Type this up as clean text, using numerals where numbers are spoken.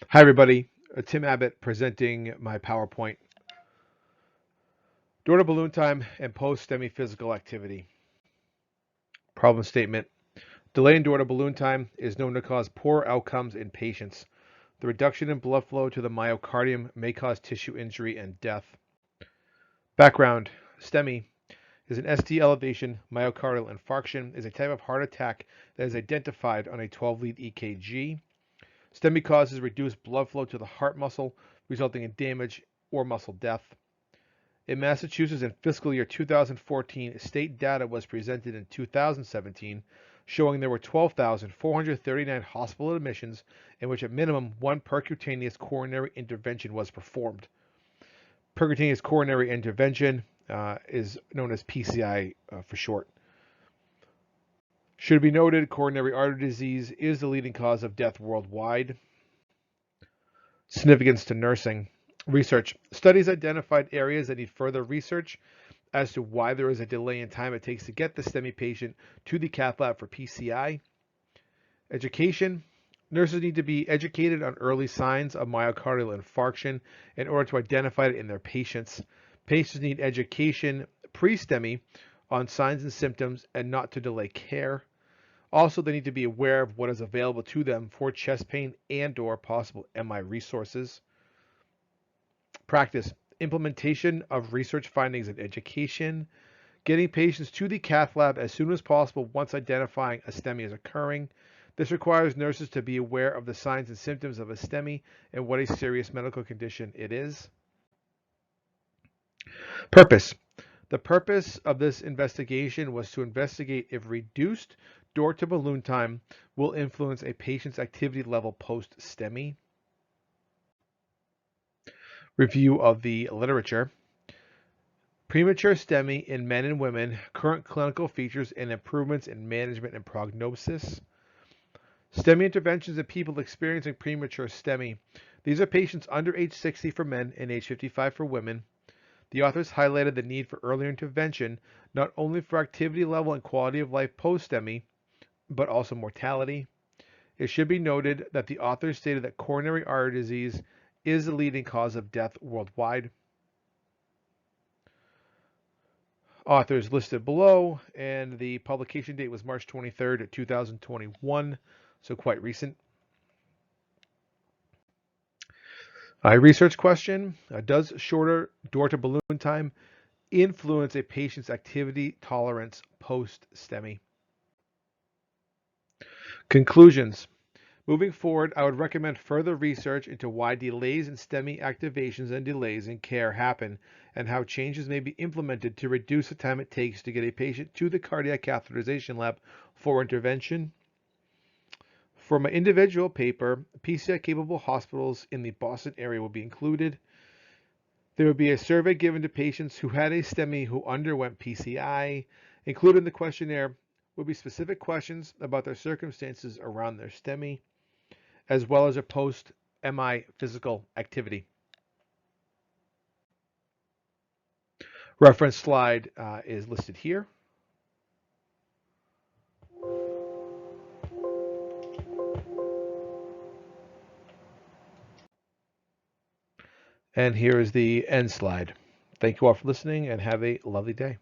Hi, everybody. Tim Abbott presenting my PowerPoint. Door to balloon time and post-STEMI physical activity. Problem statement. Delay in door to balloon time is known to cause poor outcomes in patients. The reduction in blood flow to the myocardium may cause tissue injury and death. Background. STEMI is an ST elevation myocardial infarction, is a type of heart attack that is identified on a 12-lead EKG. STEMI causes reduced blood flow to the heart muscle, resulting in damage or muscle death. In Massachusetts, in fiscal year 2014, state data was presented in 2017 showing there were 12,439 hospital admissions in which at minimum one percutaneous coronary intervention was performed. Percutaneous coronary intervention is known as PCI for short. Should be noted, coronary artery disease is the leading cause of death worldwide. Significance to nursing. Research. Studies identified areas that need further research as to why there is a delay in time it takes to get the STEMI patient to the cath lab for PCI. Education. Nurses need to be educated on early signs of myocardial infarction in order to identify it in their patients. Patients need education pre-STEMI on signs and symptoms and not to delay care. Also, they need to be aware of what is available to them for chest pain and/or possible MI resources. Practice. Implementation of research findings in education. Getting patients to the cath lab as soon as possible once identifying a STEMI is occurring. This requires nurses to be aware of the signs and symptoms of a STEMI and what a serious medical condition it is. Purpose. The purpose of this investigation was to investigate if reduced door to balloon time will influence a patient's activity level post-STEMI. Review of the literature. Premature STEMI in men and women, current clinical features and improvements in management and prognosis. STEMI interventions in people experiencing premature STEMI. These are patients under age 60 for men and age 55 for women. The authors highlighted the need for earlier intervention, not only for activity level and quality of life post-STEMI, but also mortality. It should be noted that the authors stated that coronary artery disease is the leading cause of death worldwide. Authors listed below, and the publication date was March 23rd, 2021, so quite recent. A research question, does shorter door to balloon time influence a patient's activity tolerance post-STEMI? Conclusions. Moving forward, I would recommend further research into why delays in STEMI activations and delays in care happen and how changes may be implemented to reduce the time it takes to get a patient to the cardiac catheterization lab for intervention. For my individual paper, PCI-capable hospitals in the Boston area will be included. There would be a survey given to patients who had a STEMI who underwent PCI. Included in the questionnaire would be specific questions about their circumstances around their STEMI, as well as a post-MI physical activity. Reference slide is listed here. And here is the end slide. Thank you all for listening and have a lovely day.